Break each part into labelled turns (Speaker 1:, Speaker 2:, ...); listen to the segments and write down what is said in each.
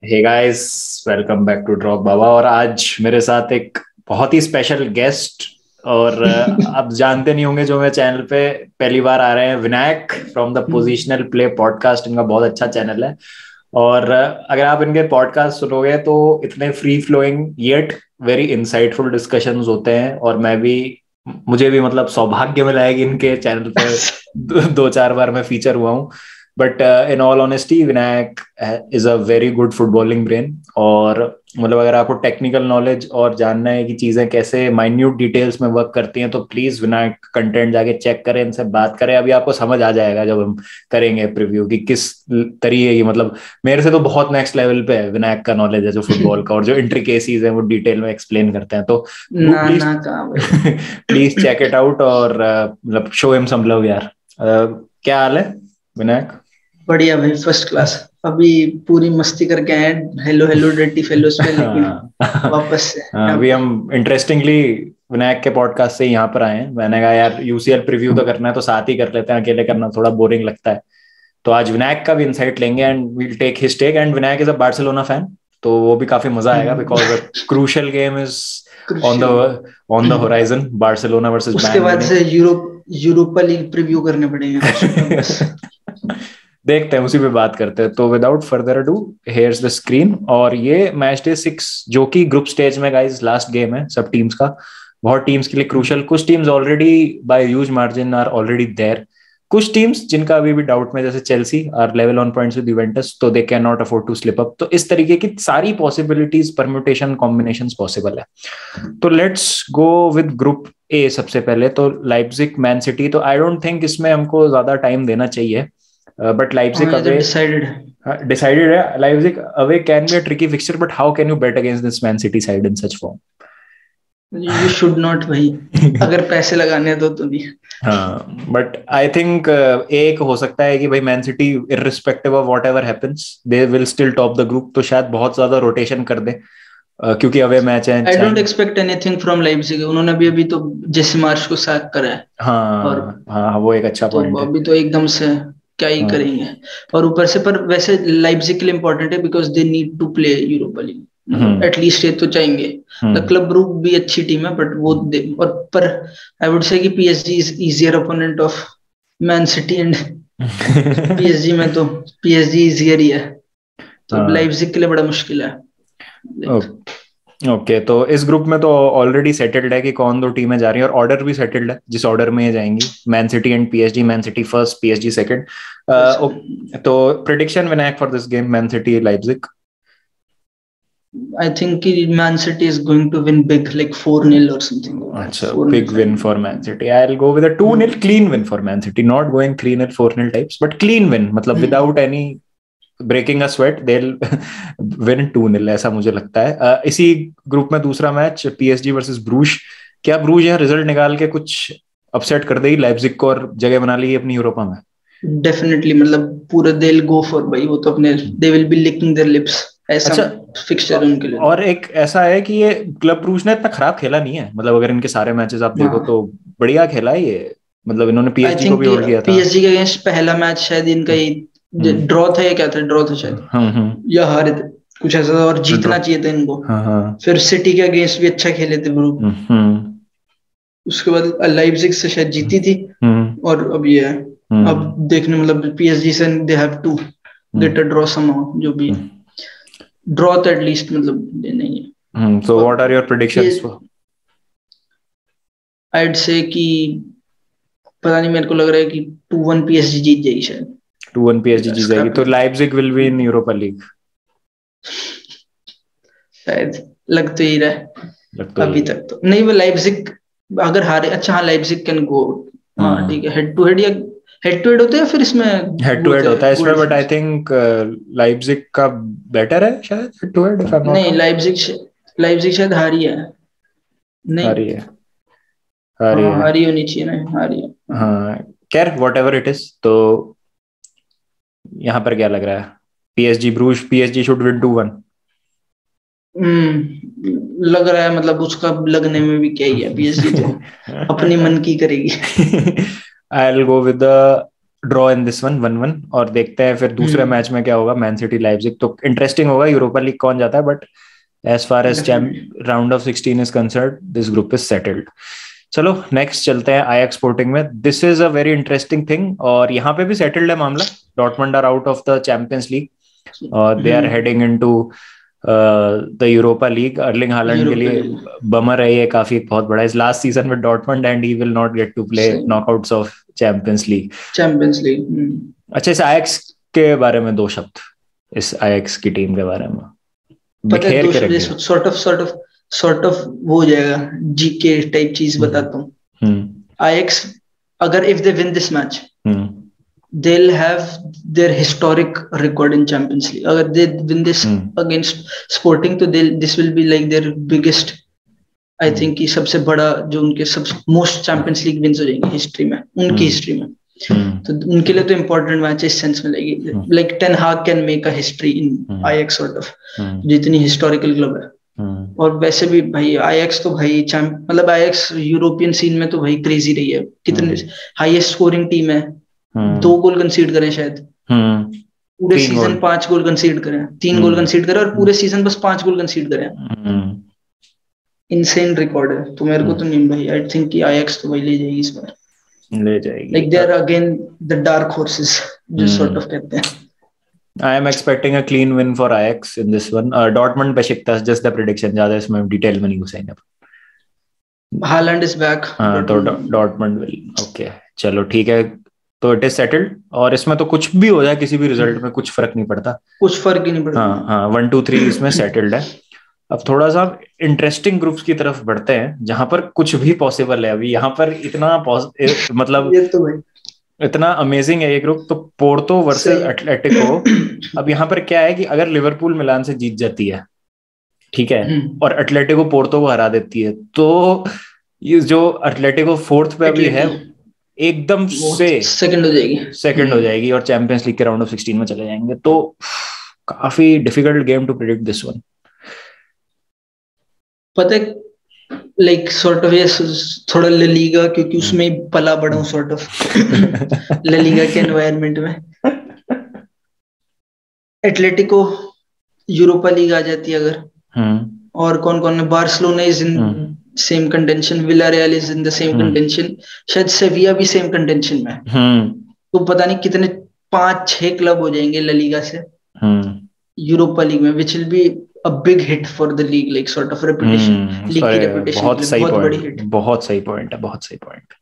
Speaker 1: Hey guys, welcome back to drop Baba. और आज मेरे साथ एक बहुत ही स्पेशल गेस्ट। और आप जानते नहीं होंगे, जो मेरे चैनल पे पहली बार आ रहे हैं, Vinayak from the positional play podcast. इनका बहुत अच्छा चैनल है। और अगर आप इनके पॉडकास्ट सुनोगे तो इतने free flowing yet very insightful discussions होते हैं। और मुझे भी मतलब सौभाग्य मिला है कि इनके चैनल पे दो चार बार मैं फीचर हुआ हूँ। But in all honesty, Vinayak is a very good footballing brain. और मतलब अगर आपको टेक्निकल नॉलेज और जानना है कि चीजें कैसे माइन्यूट डिटेल्स में वर्क करती हैं, तो प्लीज विनायक कंटेंट जाके चेक करें, इनसे बात करें। अभी आपको समझ आ जाएगा जब हम करेंगे प्रीव्यू कि किस तरीके की, मतलब मेरे से तो बहुत नेक्स्ट लेवल पे है विनायक का नॉलेज है जो फुटबॉल का, और जो इंट्रिकेसीज है वो डिटेल में एक्सप्लेन करते हैं। तो डू
Speaker 2: ना
Speaker 1: प्लीज
Speaker 2: ना कहाँ भाई।
Speaker 1: Please check it out. और मतलब शो हिम सम लव यार। क्या हाल है विनायक?
Speaker 2: बढ़िया भाई, फर्स्ट क्लास। अभी पूरी मस्ती करके आए हैं, हेलो हेलो डर्टी फेलोस पे, लेकिन
Speaker 1: हाँ।
Speaker 2: वापस से
Speaker 1: अभी
Speaker 2: अब।
Speaker 1: हम इंटरेस्टिंगली विनायक के पॉडकास्ट से यहाँ पर आए हैं। मैंने कहा यार, यूसीएल प्रीव्यू तो करना है तो साथ ही कर लेते हैं, अकेले करना थोड़ा बोरिंग लगता है। तो आज विनायक का भी इंसाइट लेंगे and we'll take his take. And Vinayak is a Barcelona fan, तो वो भी काफी मजा आएगा because a crucial game is on the
Speaker 2: crucial.
Speaker 1: On the horizon, Barcelona versus
Speaker 2: उसके
Speaker 1: बैन
Speaker 2: बाद
Speaker 1: म्यूनिख।
Speaker 2: से यूरोपा लीग प्रीव्यू करने पड़ेंगे कुछ बस।
Speaker 1: देखते हैं, उसी पे बात करते हैं। तो without further ado, hairs the screen. और ये मैच डे 6 जो कि ग्रुप स्टेज में गाइस लास्ट गेम है सब टीम्स का। बहुत टीम्स के लिए क्रूशियल। कुछ teams already by huge margin are already there. कुछ टीम्स जिनका अभी भी डाउट में, जैसे Chelsea are level on points with Juventus, तो they can not afford to slip up. तो इस तरीके की सारी पॉसिबिलिटीज, परम्यूटेशन, कॉम्बिनेशंस पॉसिबल है। तो let's go with group A. सबसे पहले तो लाइप्जिग मैन सिटी। तो आई डोंट थिंक इसमें हमको ज्यादा टाइम देना चाहिए। बट लाइप्जिग
Speaker 2: हाँ, ये तो
Speaker 1: अवे
Speaker 2: डिसाइडेड है।
Speaker 1: डिसाइडेड है। Leipzig away can be a tricky fixture, but how can you bet against this Man City side in such form?
Speaker 2: You should not भाई, अगर पैसे लगाने हैं तो नहीं।
Speaker 1: हाँ, बट आई थिंक एक हो सकता है कि भाई man city irrespective of what ever happens they will still top the group. तो शायद बहुत ज्यादा रोटेशन कर दे, क्योंकि अवे मैच है,
Speaker 2: आई डोंट
Speaker 1: चाहे।
Speaker 2: Expect anything from Leipzig. उन्होंने अभी अभी तो जेसी मार्श को सैक करा है। और
Speaker 1: हाँ हाँ, वो एक अच्छा
Speaker 2: तो
Speaker 1: पॉइंट है।
Speaker 2: अभी तो एकदम से क्या ही
Speaker 1: हाँ।
Speaker 2: करेंगे। और ऊपर से पर वैसे लाइप्जिग के लिए इंपॉर्टेंट है, because they need to play Europa League. मतलब
Speaker 1: हम्म।
Speaker 2: एटलीस्ट ये तो चाहेंगे। The
Speaker 1: hmm.
Speaker 2: क्लब ब्रूक भी अच्छी टीम है, बट वो दे और पर आई वुड से कि PSG is easier opponent of man City. And PSG में तो पीएसजी इजियर ही है। तो
Speaker 1: हाँ।
Speaker 2: लाइप्जिग के लिए बड़ा मुश्किल है। लाइक
Speaker 1: ओके, तो इस ग्रुप में तो ऑलरेडी सेटल्ड है कि कौन दो टीमें जा रही हैं, और ऑर्डर भी सेटल्ड है जिस ऑर्डर में ये जाएंगी। Man City and PSG, Man City first, PSG second. तो prediction Vinayak for this game, Man City Leipzig.
Speaker 2: I think कि Man City is going to win big, like 4-0 और समथिंग लाइक दैट,
Speaker 1: अच्छा,
Speaker 2: 4-0
Speaker 1: big win for Man
Speaker 2: 5-0।
Speaker 1: City. I will go with a 2-0 clean win for Man City, not going 3-0 4-0 types, but clean win, मतलब without any breaking a sweat they win 2-0, ऐसा मुझे लगता है। इसी group में दूसरा match PSG versus Bruges. क्या Bruges यहाँ रिजल्ट निकाल के कुछ अपसेट कर देगी लाइप्जिग को और जगह बना ली अपनी यूरोपा में?
Speaker 2: डेफिनेटली, मतलब पूरे दे विल गो फॉर भाई, वो तो अपने they will be licking their lips. ऐसा
Speaker 1: अच्छा।
Speaker 2: फिक्सचर है उनके लिए तो।
Speaker 1: और एक ऐसा है कि ये क्लब ब्रूज ने इतना खराब खेला नहीं है, मतलब अगर इनके सारे मैचेस आप देखो तो
Speaker 2: हाँ,
Speaker 1: बढ़िया खेला है ये। मतलब इन्होंने
Speaker 2: आई
Speaker 1: पीएसजी को
Speaker 2: थिंक
Speaker 1: भी होल्ड किया था।
Speaker 2: पीएसजी के अगेंस्ट पहला मैच शायद इनका ये
Speaker 1: हम्म।
Speaker 2: ड्रॉ था या क्या था, ड्रॉ था शायद,
Speaker 1: हम्म।
Speaker 2: या हारे थे, कुछ ऐसा था, और
Speaker 1: ड्रॉ।
Speaker 2: जीतना चाहिए था इनको।
Speaker 1: हाँ हाँ।
Speaker 2: फिर सिटी के अगेंस्ट भी अच्छा खेले थे ब्रूक।
Speaker 1: हम्म।
Speaker 2: उसके बाद लाइप्जिग से शायद जीती थी।
Speaker 1: हम्म।
Speaker 2: और अब ये है। अब
Speaker 1: हम्म।
Speaker 2: देखने, मतलब पीएसजी से they have to get a draw somehow, जो भी है।
Speaker 1: हम्म।
Speaker 2: ड्रॉ तो एटलीस्ट मतलब देना ही है।
Speaker 1: सो
Speaker 2: और
Speaker 1: व्हाट आर योर
Speaker 2: ये
Speaker 1: प्रिडिक्शंस?
Speaker 2: आइड से कि पता नहीं, मेरे को लग रहा है कि 2-1 पीएसजी जीत जाएगी शायद।
Speaker 1: 2-1 पीएसजी
Speaker 2: मेरा
Speaker 1: जीत जाएगी, तो
Speaker 2: scrap
Speaker 1: Leipzig will be in Europa league.
Speaker 2: शायद लग तो ही रहा है।
Speaker 1: लग तो
Speaker 2: अभी
Speaker 1: यही है।
Speaker 2: तक तो नहीं, वो लाइप्जिग अगर हारे, अच्छा हाँ, लाइप्जिग कैन गो। हाँ
Speaker 1: हम्म।
Speaker 2: ठीक है, हेड टू हेड, या हेड टू हेड होते हैं फिर इसमें
Speaker 1: हेड
Speaker 2: वो
Speaker 1: टू हेड
Speaker 2: होते
Speaker 1: होता
Speaker 2: हैं
Speaker 1: है
Speaker 2: गोल
Speaker 1: इसमें, but I
Speaker 2: difference.
Speaker 1: Think Leipzig का बेटर है शायद head to head, if I am not
Speaker 2: नहीं,
Speaker 1: रॉन्ग।
Speaker 2: लाइप्जिग शायद हारी है। नहीं।
Speaker 1: हारी है। हारी
Speaker 2: हाँ,
Speaker 1: है।
Speaker 2: हारी होनी चाहिए ना, हारी है हाँ।
Speaker 1: हाँ। खैर वॉट एवर इट इज, तो यहाँ पर क्या लग रहा है? PSG Bruges, PSG should win 2-1।
Speaker 2: लग रहा है, मतलब उसका लगने में भी क्या ही है, पीएसजी तो अपनी मन की करेगी।
Speaker 1: I'll go with the draw in this one 1-1 और देखते हैं फिर दूसरे मैच में क्या होगा, मैन सिटी लाइप्जिग। तो इंटरेस्टिंग होगा यूरोपा लीग कौन जाता है, but as far as round of 16 is concerned this group is settled. चलो नेक्स्ट चलते हैं आईएक्स स्पोर्टिंग में। This is a very interesting thing, और यहाँ पे भी सेटल्ड है मामला। Dortmund are out of the Champions League और they are heading into the Europa League. Erling Haaland के लिए बमर है ये काफी बहुत बड़ा। इस लास्ट सीजन में Dortmund and he will not get to play knockouts of Champions League. अच्छा, इस आईएक्स के बारे में दो शब्द, इस आईएक्स की टीम के बारे में बिखेर के रखिए।
Speaker 2: सॉर्ट ऑफ वो हो जाएगा, जीके टाइप चीज बताता हूँ। आईएक्स अगर if they win this match they'll have their historic record in Champions League. अगर they win this against Sporting तो this will be like their biggest, I think कि सबसे बड़ा जो उनके सब most Champions League wins हो जाएंगे हिस्ट्री में, उनकी हिस्ट्री में। तो उनके लिए तो इम्पोर्टेंट मैच इस सेंस में लगेगी, like Ten Hag can make a history in Ajax sort of, जितनी हिस्टोरिकल क्लब है। और वैसे भी भाई आईएक्स तो भाई मतलब आईएक्स यूरोपियन सीन में तो भाई क्रेजी रही है, कितने हाईएस्ट स्कोरिंग टीम है, 2 गोल कंसीड करें शायद पूरे सीजन, 5 गोल कंसीड करें, 3 गोल कंसीड करें और पूरे सीजन बस 5 गोल कंसीड करें। इनसेन रिकॉर्ड है। तो मेरे को तो नहीं भाई, आई थिंक कि आईएक्स तो भाई ले जाएगी इस बार,
Speaker 1: ले जाएगी।
Speaker 2: Like they are again the dark horses जो सॉर्ट ऑफ कहते हैं।
Speaker 1: I am expecting a clean win for Ajax in this one. Dortmund Besiktas, just the prediction, ज्यादा इसमें डिटेल में नहीं घुसेंगे।
Speaker 2: Haaland is back.
Speaker 1: तो डॉर्टमंड विल, ओके चलो ठीक है। तो इट इज सेटल्ड, और इसमें तो कुछ भी हो जाए, किसी भी रिजल्ट में कुछ फर्क नहीं पड़ता,
Speaker 2: कुछ फर्क ही नहीं पड़ता।
Speaker 1: हाँ 1 2 3 इसमें सेटल्ड है। अब थोड़ा सा इंटरेस्टिंग ग्रुप्स की तरफ बढ़ते हैं, जहां पर कुछ भी पॉसिबल है। अभी यहाँ पर इतना मतलब
Speaker 2: ये तो भाई
Speaker 1: इतना अमेजिंग है ये ग्रुप। तो पोर्तो वर्सेस एटलेटिको। अब यहाँ पर क्या है कि अगर लिवरपूल मिलान से जीत जाती है, ठीक है, और एटलेटिको पोर्तो को हरा देती है, तो ये जो एटलेटिको 4th पे अभी है एकदम से सेकंड हो जाएगी और चैंपियंस लीग के राउंड ऑफ 16 में चले जाएंगे। तो काफी difficult game to predict this one.
Speaker 2: पता है लाइक सॉर्ट ऑफ ये थोड़ा ला लीगा, क्योंकि उसमें पला बड़ा हूं सॉर्ट ऑफ ला लीगा के एनवायरनमेंट में। एटलेटिको यूरोपा लीग आ जाती है अगर, और कौन कौन है, Barcelona is in same contention, Villarreal is in the same contention, शायद सेविया भी सेम कंटेंशन में है। तो पता नहीं कितने 5-6 क्लब हो जाएंगे ला लीगा से यूरोपा लीग में, which will be a big hit for the league, like sort of reputation, league की reputation
Speaker 1: बहुत सही
Speaker 2: बड़ी hit,
Speaker 1: बहुत सही पॉइंट।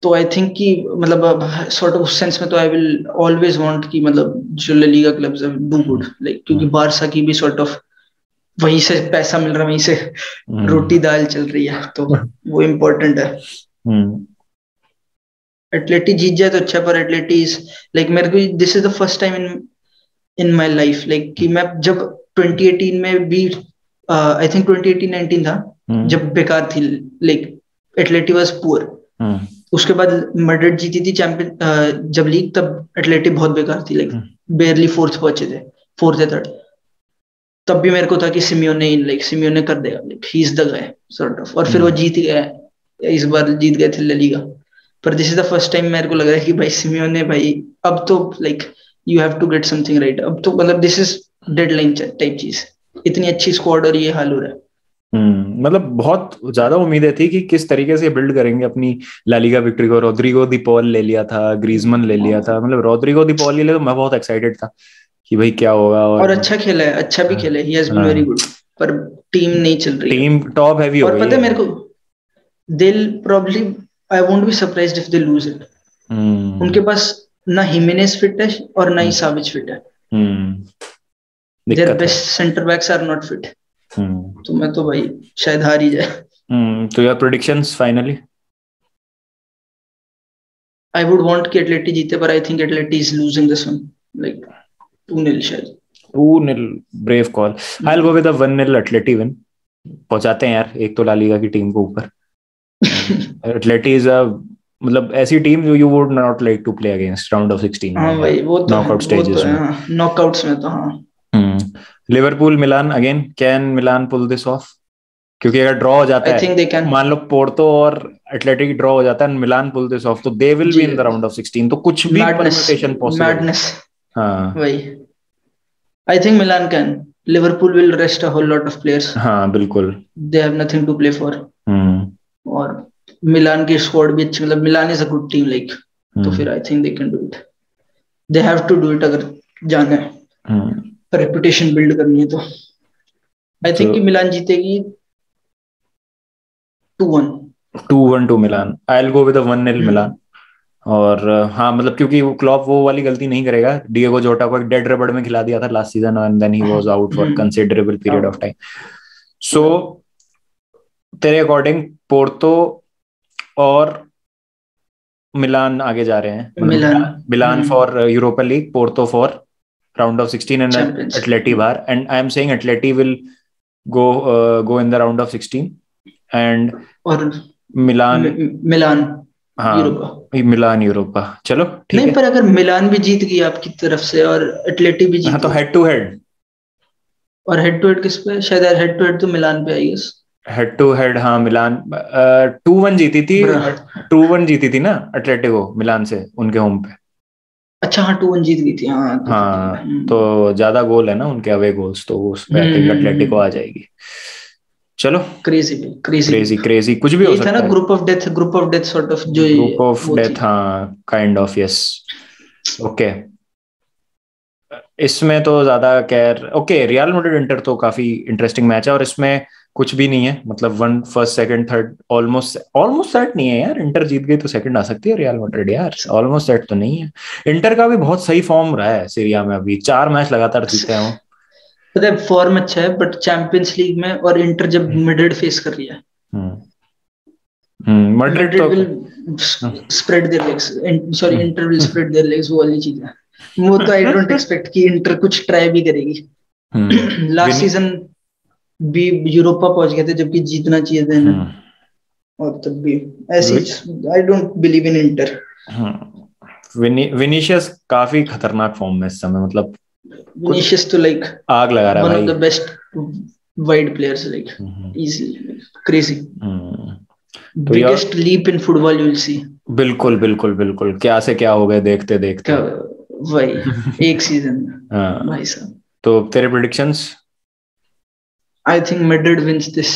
Speaker 2: तो आई थिंक कि मतलब sort of उस सेंस में तो आई विल ऑलवेज वांट कि मतलब जो La Liga clubs do good, like क्योंकि बारसा की भी sort of वहीं से पैसा मिल रहा है, वहीं से रोटी दाल चल रही है, तो वो इम्पोर्टेंट है। एटलेटी जीत जाए तो अच्छा, पर एटलेटी इज लाइक मेरे को this is the first time in my life like कि मैं जब 2018 में भी आई थिंक 2018-19 था जब बेकार थी, लाइक एटलेटी वाज पुअर। उसके बाद मैड्रिड जीती थी चैंपियन जब लीग, तब एटलेटी बहुत बेकार थी, लाइक बेयरली 4th पहुंचे थे, 4th या 3rd। तब भी मेरे को था कि सिमियोने कर देगा, like he is the guy sort of, और फिर वो जीत गया, इस बार जीत गए थे ला लीगा। पर this is the first time मेरे को लग रहा है कि भाई सिमियोने भाई अब तो like you have to get something right. अब तो मतलब दिस इज डेडलाइन टाइप चीज, इतनी अच्छी स्क्वाड और ये हाल हो रहा है।
Speaker 1: मतलब बहुत ज्यादा उम्मीदें थी कि किस तरीके से बिल्ड करेंगे अपनी ला लीगा विक्ट्री को। रोड्रिगो दी पॉल ले लिया था, ग्रीजमन ले लिया था, मतलब रोड्रिगो दी पॉल ले लिया तो मैं बहुत एक्साइटेड था कि भाई क्या होगा। और अच्छा
Speaker 2: खेला है, अच्छा भी खेला है, he has been very good, पर टीम नहीं चल रही,
Speaker 1: टीम टॉप हैवी हो गई है।
Speaker 2: और पता है मेरे को they'll probably, I won't be surprised if they lose it. उनके पास ना हिमेनेस फिट है और ना ही साविच फिट है। Their best center backs are not fit. तो मैं तो भाई शायद हार ही जाए।
Speaker 1: तो your predictions finally?
Speaker 2: I would want कि एटलेटी जीते, पर I think एटलेटी is losing this one, like 2-0 शायद।
Speaker 1: 2-0 brave call. I'll go with a 1-0 एटलेटी win. पहुंचाते हैं यार एक तो ला लीगा की टीम को ऊपर। एटलेटी इज अ मतलब ऐसी टीम जो you would not like to play against round of 16।
Speaker 2: हाँ भाई वो तो
Speaker 1: नॉकआउट स्टेजेस में,
Speaker 2: नॉकआउट्स में तो हाँ।
Speaker 1: Liverpool Milan again, can Milan pull this off? क्योंकि अगर ड्रॉ हो जाता
Speaker 2: I think they
Speaker 1: है,
Speaker 2: can.
Speaker 1: मान लो पोर्तो और एटलेटिक ड्रॉ हो जाता है, मिलान पुल दिस ऑफ, तो दे will be in the round of 16, तो कुछ भी परम्यूटेशन पॉसिबल।
Speaker 2: मैडनेस।
Speaker 1: हाँ
Speaker 2: वही, I think Milan can. Liverpool will rest a whole lot of players.
Speaker 1: हाँ बिल्कुल,
Speaker 2: They have nothing to play for. और मिलान की स्क्वाड भी अच्छी, मतलब Milan is a good team like, तो फिर I think they can do it, they have to do it अगर जाना है, रेपुटेशन बिल्ड करनी है तो। आई थिंक कि मिलान जीतेगी 2-1
Speaker 1: to Milan. I will go with 1-0 Milan. और हाँ मतलब क्योंकि वो क्लॉप वो वाली गलती नहीं करेगा, डिएगो जोटा को एक डेड रबड़ में खिला दिया था last season and then he was out for considerable period of time. So तेरे अकॉर्डिंग पोर्तो और मिलान आगे जा रहे हैं, Milan for Europa League, Porto for round of 16 and Atleti बाहर, and I am saying Atleti will go in the round of 16 and
Speaker 2: और
Speaker 1: मिलान
Speaker 2: Europa,
Speaker 1: मिलान Europa. चलो ठीक
Speaker 2: नहीं
Speaker 1: है,
Speaker 2: पर अगर मिलान भी जीत गई आपकी तरफ से और एटलेटी भी जीत,
Speaker 1: हाँ तो हेड टू हेड,
Speaker 2: और हेड टू हेड किस पे, शायद हेड टू हेड तो मिलान पे आई,
Speaker 1: हेड टू हेड हाँ मिलान 2-1 जीती थी, 2-1 जीती थी ना एटलेटिको मिलान से उनके होम पे।
Speaker 2: अच्छा हाँ 2-1 जीत गई थी
Speaker 1: हाँ तो ज्यादा गोल है ना उनके अवे गोल्स, तो उस पे आई थिंक एटलेटिको आ जाएगी। चलो
Speaker 2: क्रेजी
Speaker 1: कुछ भी हो सकता है ना,
Speaker 2: group of death sort of, जो
Speaker 1: ग्रुप ऑफ डेथ, हाँ काइंड ऑफ, यस ओके। इसमें तो ज्यादा care, okay real Madrid inter तो काफी इंटरेस्टिंग मैच है, और इसमें कुछ भी नहीं है, मतलब one first second third almost set नहीं है यार, इंटर जीत गई तो सेकंड आ सकती है रियल मैड्रिड यार, ऑलमोस्ट सेट तो नहीं है। इंटर का भी बहुत सही फॉर्म रहा है सीरिया में, अभी 4 मैच लगातार जीते हैं,
Speaker 2: पता है फॉर्म अच्छा है, बट चैंपियंस लीग में और इंटर जब मैड्रिड फेस कर रही है, Madrid will spread there legs, sorry inter will spread there legs, वो वाली चीज है वो तो आई डोंट एक्सपेक्ट कि इंटर कुछ ट्राई भी करेगी। लास्ट सीजन भी यूरोपा पहुंच गए थे जबकि जीतना चाहिए था ना, और तब भी ऐसी, I don't believe in inter.
Speaker 1: Vinicius काफी खतरनाक फॉर्म में इस समय, मतलब
Speaker 2: विनीशियस तो लाइक
Speaker 1: आग लगा रहा है,
Speaker 2: one of the best wide players, like easily crazy, biggest leap in football you will see.
Speaker 1: बिल्कुल क्या से क्या हो गए देखते देखते,
Speaker 2: वही एक सीजन में भाई साहब।
Speaker 1: तो तेरे predictions?
Speaker 2: I think Madrid wins this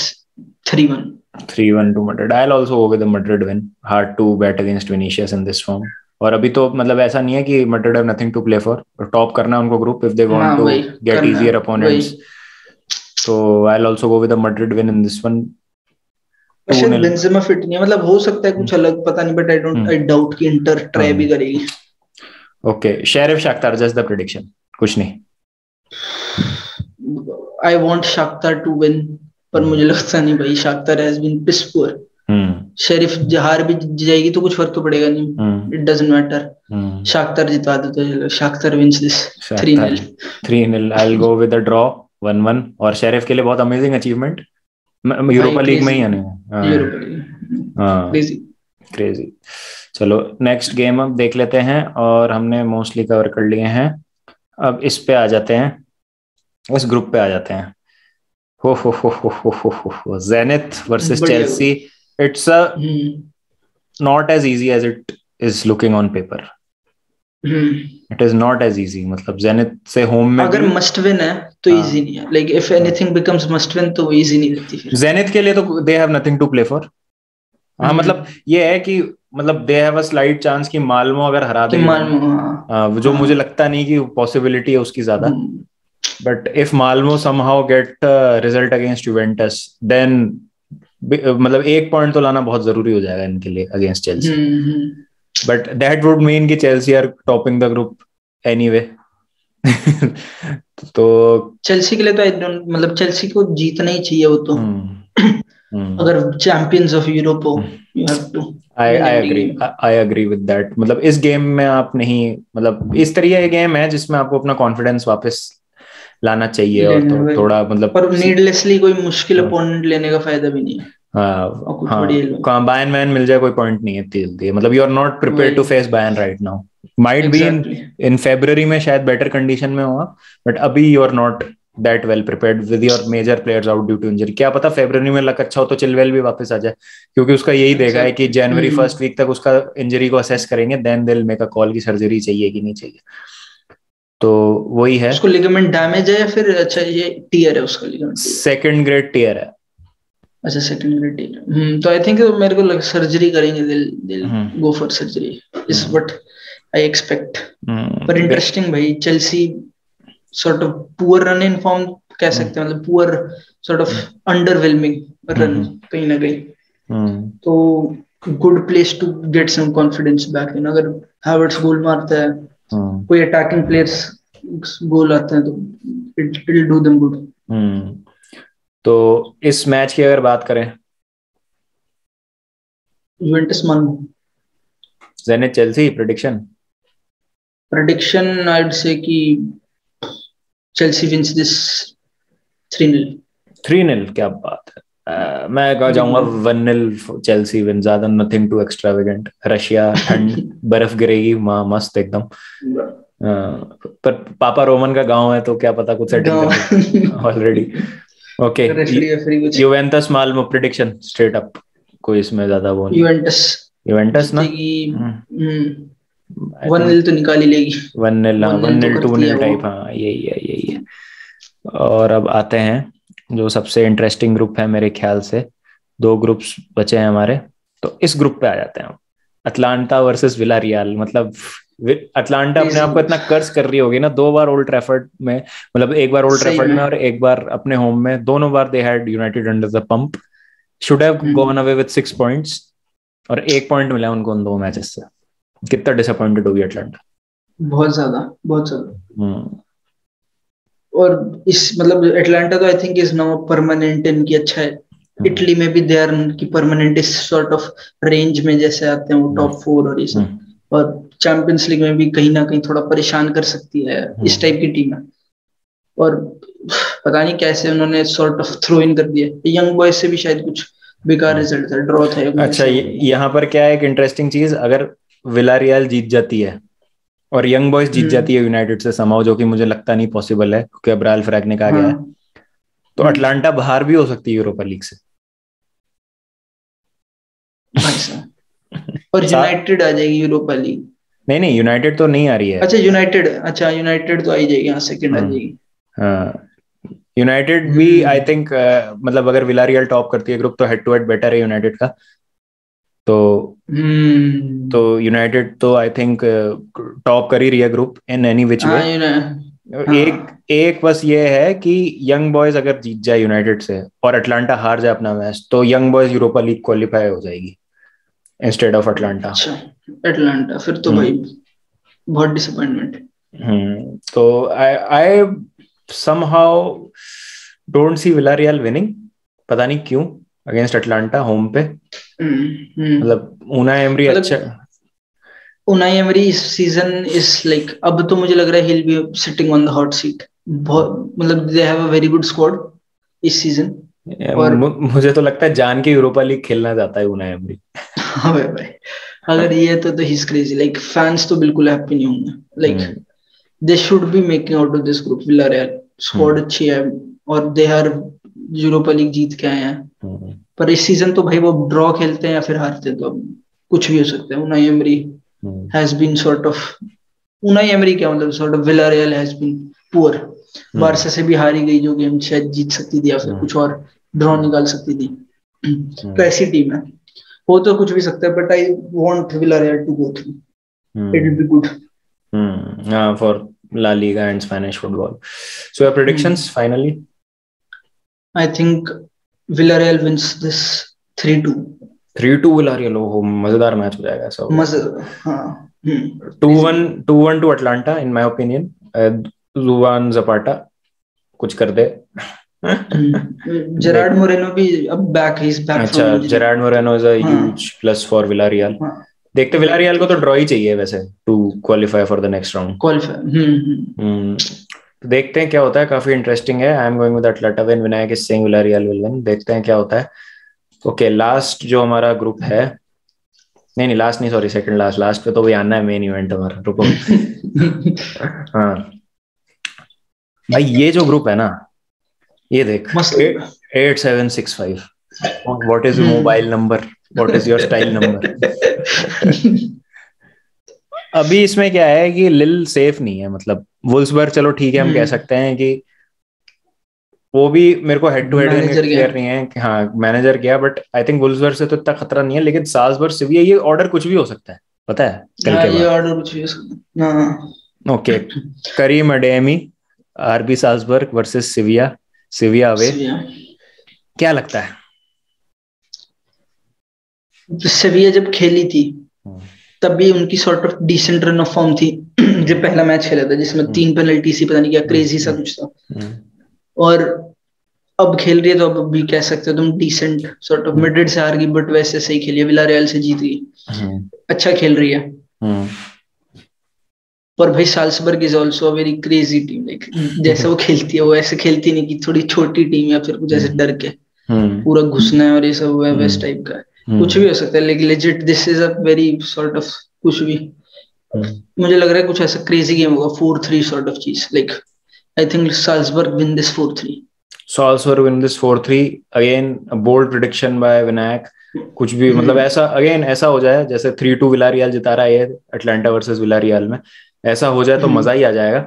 Speaker 2: 3-1.
Speaker 1: 3-1 to Madrid. I'll also go with the Madrid win. Hard to bet against Vinicius in this form. और अभी तो मतलब ऐसा नहीं है कि Madrid have nothing to play for. Top करना उनको group if they want to get easier opponents. तो I'll also go with the Madrid win in this one.
Speaker 2: शायद बेंजेमा फिट नहीं है, मतलब हो सकता है कुछ अलग, पता नहीं, बट आई डाउट कि इंटर ट्राई भी करेगी।
Speaker 1: Okay, Sheriff Shakhtar just the prediction, कुछ नहीं।
Speaker 2: I want Shakhtar to win, पर मुझे लगता नहीं भाई, Shakhtar has been piss poor. Sheriff हार भी जाएगी तो कुछ फर्क तो पड़ेगा नहीं, it doesn't matter. Shakhtar जिता दे तो Shakhtar wins this 3-0.
Speaker 1: 3-0. I'll go with a draw 1-1, और शेरिफ के लिए बहुत अमेजिंग अचीवमेंट, यूरोपा लीग में ही है ना, क्रेजी। चलो नेक्स्ट गेम अब देख लेते हैं, और हमने मोस्टली कवर कर लिए हैं, अब इस पे आ जाते हैं, इस ग्रुप पे आ जाते हैं। हो Zenit versus Chelsea, it's a not as easy as it is looking on paper, it is not as easy, मतलब ज़ेनिथ से होम में
Speaker 2: अगर मस्ट विन है तो इजी नहीं है, like if anything becomes must win तो इजी नहीं रहती फिर।
Speaker 1: ज़ेनिथ के लिए तो they have nothing to play for, हाँ मतलब ये है कि मतलब they have a slight chance कि माल्मो अगर हरा दे, जो मुझे लगता नहीं कि पॉसिबिलिटी है उसकी ज्यादा, but if Malmo somehow get result against Juventus, then मतलब 1 पॉइंट तो लाना बहुत जरूरी हो जाएगा इनके लिए against Chelsea, but that would mean कि Chelsea are topping the group anyway. तो
Speaker 2: चेल्सी के लिए तो आई डोंट, मतलब चेल्सी को जीतना ही चाहिए वो तो, अगर चैंपियंस ऑफ यूरोप हो, you have to.
Speaker 1: I agree with that. मतलब इस गेम में आप नहीं, मतलब इस तरह का गेम है जिसमें आपको अपना कॉन्फिडेंस वापस लाना चाहिए, और तो थोड़ा मतलब, पर
Speaker 2: नीडलेसली कोई मुश्किल अपोनेंट लेने का फायदा भी नहीं है।
Speaker 1: हाँ बायर्न मैन मिल जाए कोई पॉइंट नहीं है इतनी जल्दी, मतलब you are not prepared to face Bayern right now, might be in February में शायद बेटर कंडीशन में होगा, बट अभी you are not that well prepared with your major players out due to injury. क्या पता फरवरी में लक अच्छा हो तो चिलवेल भी वापस आ जाए, क्योंकि उसका यही देखा है कि जनवरी फर्स्ट वीक तक उसका इंजरी को असेस करेंगे, then they will make a call की सर्जरी चाहिए कि नहीं चाहिए। तो वही है।
Speaker 2: उसको लिगामेंट डैमेज है या फिर अच्छा ये टियर है उसका लिगामेंट?
Speaker 1: सेकंड ग्रेड टियर है।
Speaker 2: अच्छा सेकंड ग्रेड टियर। तो आई थिंक मेरे को लग सर्जरी करेंगे, दिल go for surgery is what I expect. पर इंटरेस्टिंग भाई, Chelsea sort of poor run in form कह सकते हैं, मतलब poor sort of underwhelming run कहीं ना कहीं। तो good place to get some confidence back in। अगर हावर्ट्स गोल मारता है, कोई attacking players गोल आते हैं, तो it will do them good।
Speaker 1: तो इस मैच की अगर बात करें,
Speaker 2: यूवेंटस मान
Speaker 1: Zenith Chelsea
Speaker 2: prediction I'd say कि Chelsea wins this 3-0।
Speaker 1: 3-0 क्या बात है। मैं कहा जाऊंगा 1-0 चेल्सी विन, ज्यादा नथिंग टू एक्सट्रावेगेंट। रशिया, ठंड, बर्फ गिरेगी, मस्त एकदम। पर पापा रोमन का गांव है तो क्या पता कुछ setting already. Okay, Juventus Malmo prediction straight up, कोई इसमें ज्यादा वो नहीं। यूवेंटस ना
Speaker 2: 1-0 तो निकाल ही लेगी।
Speaker 1: 1-0 1-0 2-0 टाइप, हाँ यही है। और अब आते हैं जो सबसे इंटरेस्टिंग ग्रुप है मेरे ख्याल से, 2 ग्रुप्स बचे हैं हमारे, तो इस ग्रुप पे आ जाते हैं हम। Atlanta versus Villarreal. मतलब अटलांटा अपने आप को इतना कर्ज कर रही होगी ना, 2 बार ओल्ड ट्रैफर्ड में, मतलब एक बार ओल्ड ट्रैफर्ड में और एक बार अपने होम में, दोनों बार they had United under the pump, should have gone away with 6 points, और 1 पॉइंट मिला उनको उन 2 मैचेस से। कितना डिसअपॉइंटेड होगी अटलांटा,
Speaker 2: बहुत ज्यादा। और इस मतलब अटलांटा तो I think is now permanent, इनकी अच्छा है। इटली में भी दे आर की परमानेंट इस सॉर्ट ऑफ रेंज में जैसे आते हैं वो टॉप 4 और ये सब, और चैंपियंस लीग में भी कहीं ना कहीं थोड़ा परेशान कर सकती है इस टाइप की टीम है। और पता नहीं कैसे उन्होंने सॉर्ट ऑफ थ्रो इन कर दिया। यंग बॉयज से भी शायद कुछ बेकार रिजल्ट था, ड्रॉ था।
Speaker 1: अच्छा, यहाँ पर क्या है एक इंटरेस्टिंग चीज, अगर विलारियल जीत जाती है और यंग बॉयज जीत जाती है यूनाइटेड से समाओ, जो कि मुझे लगता नहीं पॉसिबल है क्योंकि अब राल्फ रैगनिक आ गया है, तो अटलांटा बाहर भी हो सकती है यूरोपा लीग से।
Speaker 2: और यूनाइटेड आ जाएगी यूरोपा लीग?
Speaker 1: नहीं, यूनाइटेड तो नहीं आ रही है।
Speaker 2: अच्छा यूनाइटेड तो आई जाएगी, सेकंड आ जाएगी।
Speaker 1: हाँ, यूनाइटेड भी आई थिंक, मतलब अगर विलारियल टॉप करती है ग्रुप तो हेड टू हेड बेटर है यूनाइटेड का। तो यूनाइटेड तो आई थिंक टॉप कर ही रही है ग्रुप इन एनी विच वे। एक बस ये है कि यंग बॉयज अगर जीत जाए यूनाइटेड से और अटलांटा हार जाए अपना मैच, तो young boys Europa league qualify हो जाएगी इंस्टेड ऑफ अटलांटा।
Speaker 2: अच्छा, अटलांटा फिर तो भाई बहुत डिसअपॉइंटमेंट।
Speaker 1: तो आई somehow don't see Villarreal winning, पता नहीं क्यों, अगेंस्ट अटलांटा होम पे। मतलब उनाई एमरी अच्छा,
Speaker 2: उनाई एमरी इस सीजन इज लाइक, अब तो मुझे लग रहा है he'll be sitting on the hot seat। मतलब they have a very good squad इस सीजन।
Speaker 1: और मुझे तो लगता है जान के यूरोपा लीग खेलना चाहता है उनाई एमरी।
Speaker 2: हाँ भाई, अगर ये तो he's crazy। लाइक फैंस तो बिल्कुल हैप्पी नहीं होंगे। Like they should be making out of this group। Villarreal squad अच्छी है और they are यूरोपा लीग जीत के आए हैं, पर इस सीजन तो भाई वो ड्रॉ खेलते हैं या फिर हारते हैं, तो अब कुछ भी हो सकता है। Unai emery has been sort of, Unai emery क्या मतलब sort of Villarreal has been poor। Barça से भी हारी गई जो गेम शायद जीत सकती थी या फिर कुछ और ड्रॉ निकाल सकती थी। तो ऐसी टीम है, हो तो कुछ भी सकता है, but I want Villarreal to go through। It will be good
Speaker 1: for La Liga and Spanish football. So your predictions finally?
Speaker 2: I think Villarreal wins this 3-2।
Speaker 1: 3-2 Villarreal, हो मजेदार मैच हो जाएगा सब।
Speaker 2: हाँ
Speaker 1: 2-1 to Atlanta in my opinion। Duvan Zapata कुछ कर दे।
Speaker 2: Gerrard Moreno भी अब बैक, ही इज बैक।
Speaker 1: अच्छा, Gerard Moreno is a huge plus for Villarreal. देखते विलारियल को तो ड्रॉ ही चाहिए वैसे to qualify for the next round. देखते हैं क्या होता है, काफी इंटरेस्टिंग है। I am going with Atalanta win, Vinayak is saying Villarreal will win. देखते हैं क्या होता है। ओके, लास्ट जो हमारा ग्रुप है, नहीं लास्ट नहीं, सॉरी सेकंड लास्ट पे तो भी आना है मेन इवेंट हमारा। रुको हाँ, भाई ये जो ग्रुप है ना, ये देख,
Speaker 2: मस्त
Speaker 1: 8765, what is your mobile number, what is your style number. अभी इसमें क्या है कि लिल सेफ नहीं है, मतलब वुल्सबर्ग चलो ठीक है, हम कह सकते हैं कि वो भी मेरे को हेड टू हेड क्लियर नहीं है कि हाँ मैनेजर गया, बट आई थिंक वुल्सबर्ग से तो इतना खतरा नहीं है, लेकिन साल्जबर्ग सिविया ये ऑर्डर कुछ भी हो सकता है, पता है कल के बाद
Speaker 2: ये ऑर्डर कुछ भी हो सकता है।
Speaker 1: ओके, करीम अडेमी, आरबी साल्जबर्ग वर्सेस सिविया, सिविया अवे, क्या लगता है?
Speaker 2: सिविया जब खेली थी तब भी उनकी sort of decent run of form थी। जब पहला मैच खेला था जिसमें 3 पेनल्टी सी, पता नहीं क्या क्रेजी सा कुछ था, और अब खेल रही है तो अब भी कह सकते हो तुम डिसेंट सॉर्ट ऑफ मिड्रिड से हार गई बट वैसे सही खेली है, विलारियल से जीत गई, अच्छा खेल रही है। पर भाई Salzburg is also a very crazy team, like जैसे वो खेलती है वो ऐसे खेलती नहीं कि थोड़ी छोटी टीम या फिर कुछ ऐसे डर के पूरा घुसना है और ये सब वैसे टाइप का है, कुछ भी हो सकता है, लेकिन legit this is a very sort of कुछ भी। मुझे लग रहा है कुछ ऐसा क्रेजी गेम होगा, 4-3 सॉर्ट ऑफ चीज, like I think Salzburg win this 4-3।
Speaker 1: Salzburg win this 4-3, again a bold prediction by Vinayak, कुछ भी मतलब ऐसा अगेन ऐसा हो जाए जैसे 3-2 विलारियल जिता रहा है अटलांटा वर्सेस विलारियल में, ऐसा हो जाए तो मजा ही आ जाएगा।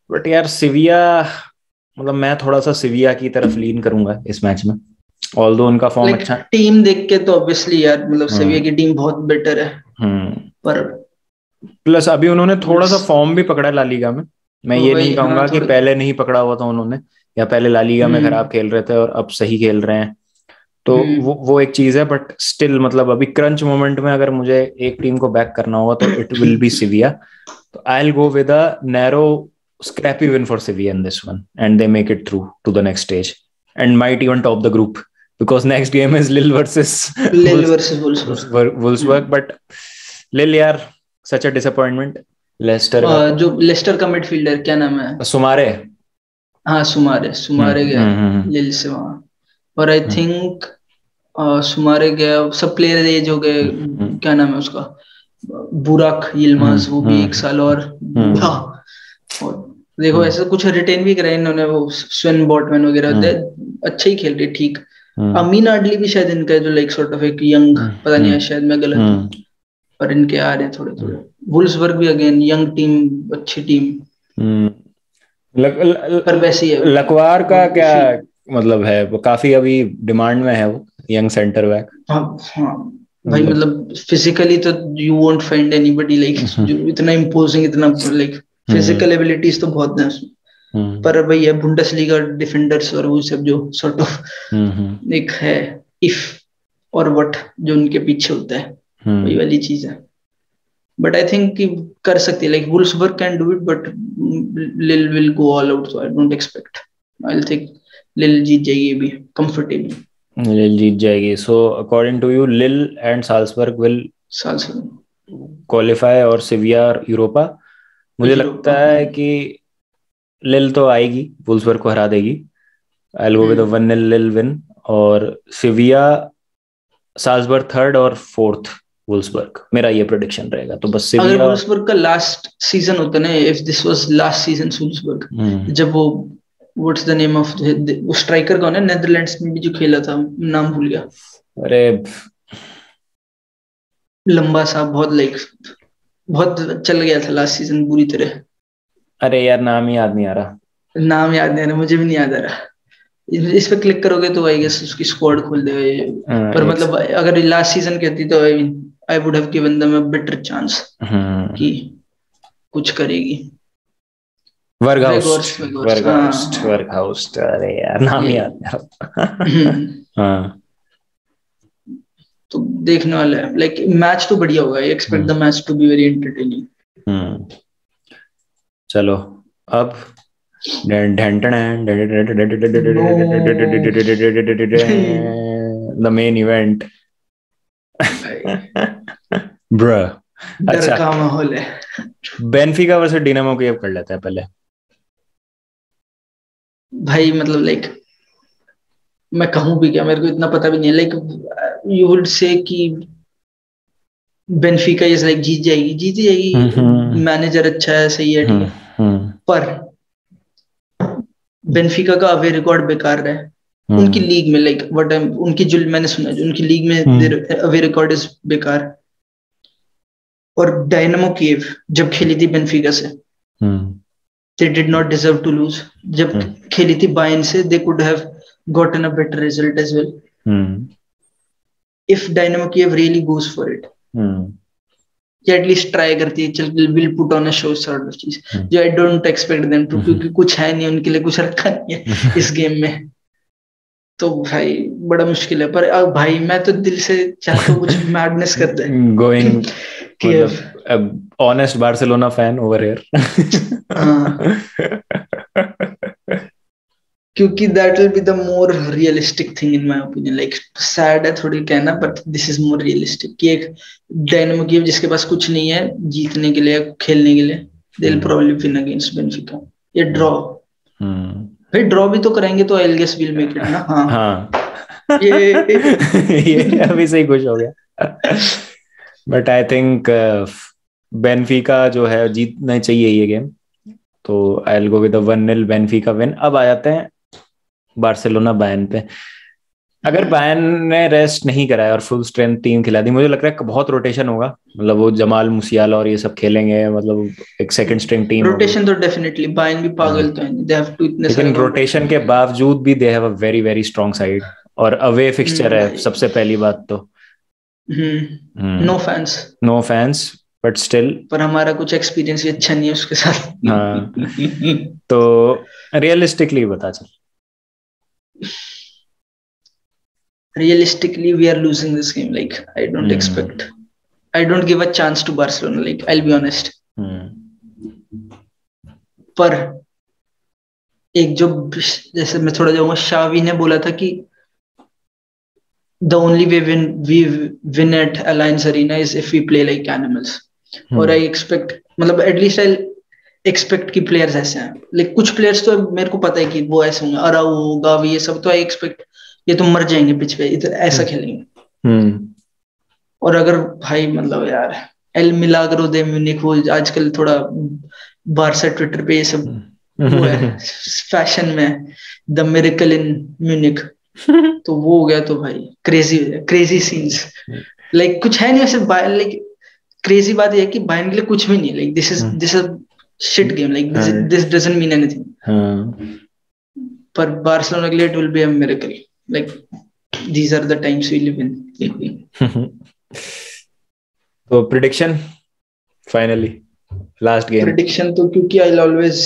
Speaker 1: बट यार सिविया, मतलब मैं थोड़ा सा सिविया की तरफ लीन करूंगा इस मैच में, ऑल्दो उनका फॉर्म अच्छा है।
Speaker 2: टीम देख के तो ऑब्वियसली यार मतलब सिविया की टीम बहुत बेटर है, पर
Speaker 1: प्लस अभी उन्होंने थोड़ा सा फॉर्म भी पकड़ा ला लीगा में, मैं ये नहीं कहूंगा कि पहले नहीं पकड़ा हुआ था उन्होंने, या पहले ला लीगा में खराब खेल रहे थे और अब सही खेल रहे हैं, तो वो एक चीज है, बट स्टिल मतलब अभी क्रंच मोमेंट में अगर मुझे एक टीम को बैक करना होगा तो इट विल बी सिविया, तो आई will go with a narrow scrappy win for Sevilla in this one, and they make it through to the next stage and might even top the group, because next game is Lille versus Wolfsburg, but Lille यार such a disappointment. Lester
Speaker 2: जो Lester का midfielder क्या नाम है,
Speaker 1: सुमारे,
Speaker 2: हाँ सुमारे गया लिल से वहां, और आई थिंक सुमारे गया, सब प्लेयर एज हो गए, क्या नाम है उसका, बुराक यिल्माज, वो भी 1 साल और देखो ऐसा कुछ रिटेन भी करा इन्होंने, वो स्वेन बॉटमैन वगैरह अच्छा ही खेल रहे, ठीक। अमीन आडली भी शायद इनका जो लाइक सॉर्ट ऑफ एक यंग, पता नहीं है शायद मैं गलत हूँ, पर इनके आ रहे हैं थोड़े थोड़े। वुल्सबर्ग भी अगेन यंग टीम, अच्छी टीम, पर वैसे ही है।
Speaker 1: लकवार का क्या मतलब है, वो काफी अभी डिमांड में है, वो यंग सेंटर बैक।
Speaker 2: हाँ भाई मतलब फिजिकली तो you won't find anybody like जो इतना इम्पोजिंग, इतना लाइक फिजिकल एबिलिटीज तो बहुत है उसमें, पर भाई ये बुंडेसलीगा डिफेंडर्स और वो सब जो सॉर्ट ऑफ एक है इफ और व्हाट जो उनके पीछे होता है, वही वाली चीज है। बट आई थिंक कि कर सकती है, like Wolfsburg can do it, but Lille will go all out, so I don't expect, I will think Lille जीत जाएगी अभी कंफर्टेबली,
Speaker 1: लिल जीत जाएगी। So according to you Lille and Salzburg will qualify और सिविया यूरोपा। मुझे लगता है कि लिल तो आएगी, वुल्सबर्ग को हरा देगी, आई विल गो विद 1-0 लिल विन, और सिविया साल्सबर्ग थर्ड और फोर्थ वुल्सबर्ग, मेरा ये प्रेडिक्शन रहेगा। तो बस सिविया,
Speaker 2: अगर वुल्सबर्ग का लास्ट सीजन होता ना, if this was last season Wolfsburg, जब वो व्हाट्स द नेम ऑफ वो स्ट्राइकर कौन है नेदरलैंड्स में भी जो खेला था, नाम भूल गया,
Speaker 1: अरे
Speaker 2: लंबा सा बहुत लाइक बहुत चल गया था लास्ट सीजन बुरी तरह,
Speaker 1: अरे यार नाम ही याद नहीं आ रहा,
Speaker 2: नाम याद नहीं आ रहा, मुझे भी नहीं याद आ रहा। इस पे क्लिक करोगे तो आई गेस उसकी स्क्वाड खोल देगा, पर मतलब अगर लास्ट सीजन कहती तो I would have given them a better chance कि कुछ करेगी।
Speaker 1: वर्गहाउस्ट, अरे यार नाम ही याद नहीं आ रहा। हाँ
Speaker 2: तो देखने वाला है, लाइक मैच तो बढ़िया होगा, I expect the match to be very entertaining.
Speaker 1: चलो अब the main event, bruh,
Speaker 2: डर का माहौल है।
Speaker 1: बेनफिका वर्सेस डिनामो की अब कर लेते हैं पहले।
Speaker 2: भाई मतलब लाइक मैं कहूँ भी क्या, मेरे को इतना पता भी नहीं है, लाइक यू वुड से कि बेनफिका इज लाइक जीत जाएगी, मैनेजर अच्छा है, सही है, ठीक है, पर बेनफिका का अवे रिकॉर्ड बेकार रहा है उनकी लीग में, लाइक व्हाट उनकी जो मैंने सुना उनकी लीग में अवे रिकॉर्ड इज बेकार। और डायनामो कीव जब खेली थी बेनफिका से they did not deserve to lose. जब खेली थी बायर्न से they could have gotten a better result as well. If Dynamo Kiev really goes for it, या at least try करती है, चल will put on a show sort of चीज, जो I don't expect them to, क्योंकि कुछ है नहीं उनके लिए, कुछ रखा नहीं है इस गेम में, तो भाई बड़ा मुश्किल है। पर भाई मैं तो दिल से चाहता हूँ कुछ मैडनेस कर दे।
Speaker 1: Going honest Barcelona fan over here.
Speaker 2: क्योंकि that will be the more realistic thing in my opinion. Like sad है थोड़ी कहना, but this is more realistic कि एक डायनामो कीव जिसके पास कुछ नहीं है जीतने के लिए, खेलने के लिए, they'll probably win against Benfica या ड्रॉ। भाई ड्रॉ भी तो करेंगे तो I guess we'll make it ना। हाँ
Speaker 1: ये अभी से ही खुश हो गया। बट आई थिंक बेनफिका जो है जीतना चाहिए ये गेम, तो आई will go with 1-0 Benfica win. अब आ जाते हैं बार्सिलोना बायर्न पे। अगर बायर्न ने रेस्ट नहीं कराया और फुल स्ट्रेंथ टीम खिला दी, मुझे लग रहा है बहुत रोटेशन होगा, मतलब वो जमाल मुसियाला और ये सब खेलेंगे, मतलब एक सेकंड स्ट्रिंग टीम।
Speaker 2: रोटेशन तो डेफिनेटली, बायर्न भी पागल तो है, दे हैव टू इतने
Speaker 1: लेकिन रोटेशन के बावजूद भी दे have a very very strong side, और अवे फिक्सचर है सबसे पहली बात तो। नो फैंस बट स्टिल,
Speaker 2: पर हमारा कुछ एक्सपीरियंस भी अच्छा नहीं है उसके साथ।
Speaker 1: हाँ तो रियलिस्टिकली बता चल।
Speaker 2: Realistically, we are losing this game. Like I don't expect, I don't give a chance to Barcelona. Like I'll be honest. पर एक जो जैसे मैं थोड़ा जाऊंगा, शावी ने बोला था कि the only way we win at Allianz Arena is if we play like animals. और I expect, मतलब at least I'll expect कि players ऐसे हैं। like कुछ players तो मेरे को पता है कि वो ऐसे होंगे, अराऊ, गावी, ये सब तो I expect ये तो मर जाएंगे पिच पे, इधर ऐसा खेलेंगे। और अगर भाई मतलब यार एल मिलाग्रो दे म्यूनिक, वो आजकल थोड़ा बारसा ट्विटर पे ये सब वो है फैशन में, द मिरेकल इन म्यूनिक, तो वो हो गया तो भाई क्रेजी सीन्स। लाइक कुछ है नहीं वैसे, लाइक क्रेजी बात ये है कि बायर्न के लिए कुछ भी नहीं, like this is shit game, like this doesn't mean anything. पर बार्सिलोना के लिए it will be a miracle, like these are the times we live in.
Speaker 1: So prediction finally last game.
Speaker 2: Prediction तो क्योंकि I'll always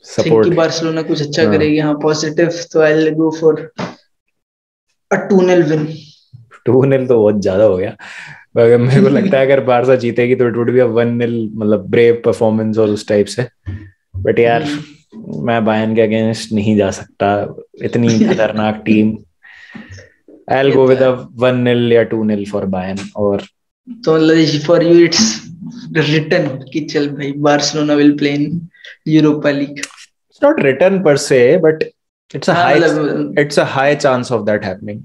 Speaker 2: think कि Barcelona कुछ अच्छा करेगी, हाँ पॉजिटिव, तो I'll go for a 2-0 win. 2-0
Speaker 1: तो बहुत ज्यादा हो गया, मगर मेरे को लगता है अगर बार्सा जीतेगी तो इट वुड बी अ 1-0, मतलब ब्रेव परफॉर्मेंस और उस टाइप से। बट यार मैं बायर्न के अगेंस्ट नहीं जा सकता, इतनी खतरनाक team. I'll go with a 1-0 या 2-0 for Bayern। और
Speaker 2: तो for you it's written कि चल भाई Barcelona will play in Europa League.
Speaker 1: It's not written per se, but it's a high chance of that happening.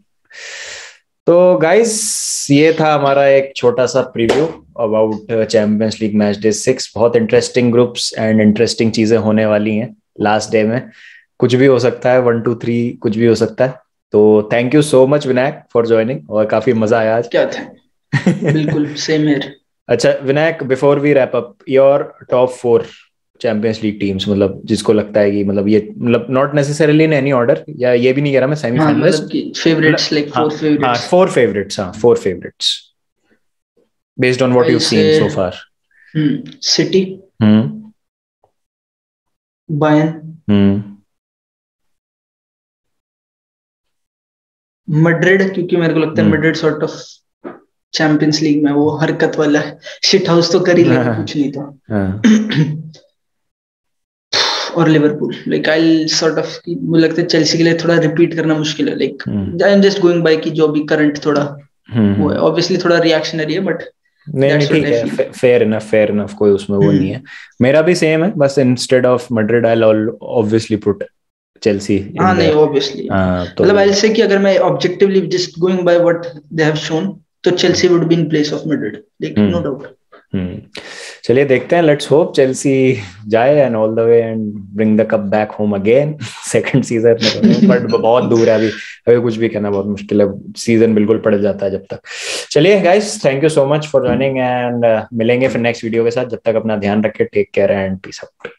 Speaker 1: तो guys ये था हमारा एक छोटा सा preview about champions league match day 6। बहुत इंटरेस्टिंग ग्रुप्स एंड इंटरेस्टिंग चीजें होने वाली हैं लास्ट डे में, कुछ भी हो सकता है, 1 2 3 कुछ भी हो सकता है। तो thank you so much Vinayak for joining, और काफी मजा आया आज।
Speaker 2: क्या था बिल्कुल सेम हियर।
Speaker 1: अच्छा Vinayak, before we wrap up, your top 4 Champions League teams, मतलब जिसको लगता है कि मतलब ये, मतलब not necessarily in any order, या ये भी नहीं कह रहा मैं सेमीफाइनलिस्ट,
Speaker 2: फेवरेट्स, लाइक 4 फेवरेट्स।
Speaker 1: हां 4 फेवरेट्स, हां 4 favourites based on what you have seen so far.
Speaker 2: City, Bayern, Madrid, क्योंकि मेरे को लगता है Madrid sort of Champions league में वो हरकत वाला शिट हाउस तो कर ही लेगा, कुछ नहीं तो। और Liverpool, like I sort of, मुझे लगता है चेल्सी के लिए थोड़ा रिपीट करना मुश्किल है, like I am just going bye कि जो भी करंट थोड़ा वो है, ऑब्वियसली थोड़ा रिएक्शनरी है, बट
Speaker 1: नहीं ठीक है, फेयर इनफ, कोई उसमें वो नहीं है। मेरा भी सेम है, बस instead of Madrid I will obviously put Chelsea.
Speaker 2: हाँ नहीं ऑब्वियसली, मतलब आई विल से कि अगर मैं objectively just going by what they have shown, तो Chelsea would be in place of Madrid, like no doubt.
Speaker 1: चलिए देखते हैं, लेट्स होप चेल्सी जाए and all the way and bring the cup back home again second season में, but बहुत दूर है अभी कुछ भी कहना बहुत मुश्किल है, सीजन बिल्कुल पड़ जाता है जब तक। चलिए guys, thank you so much for joining and मिलेंगे फिर नेक्स्ट वीडियो के साथ। जब तक अपना ध्यान रखें, take care and peace out.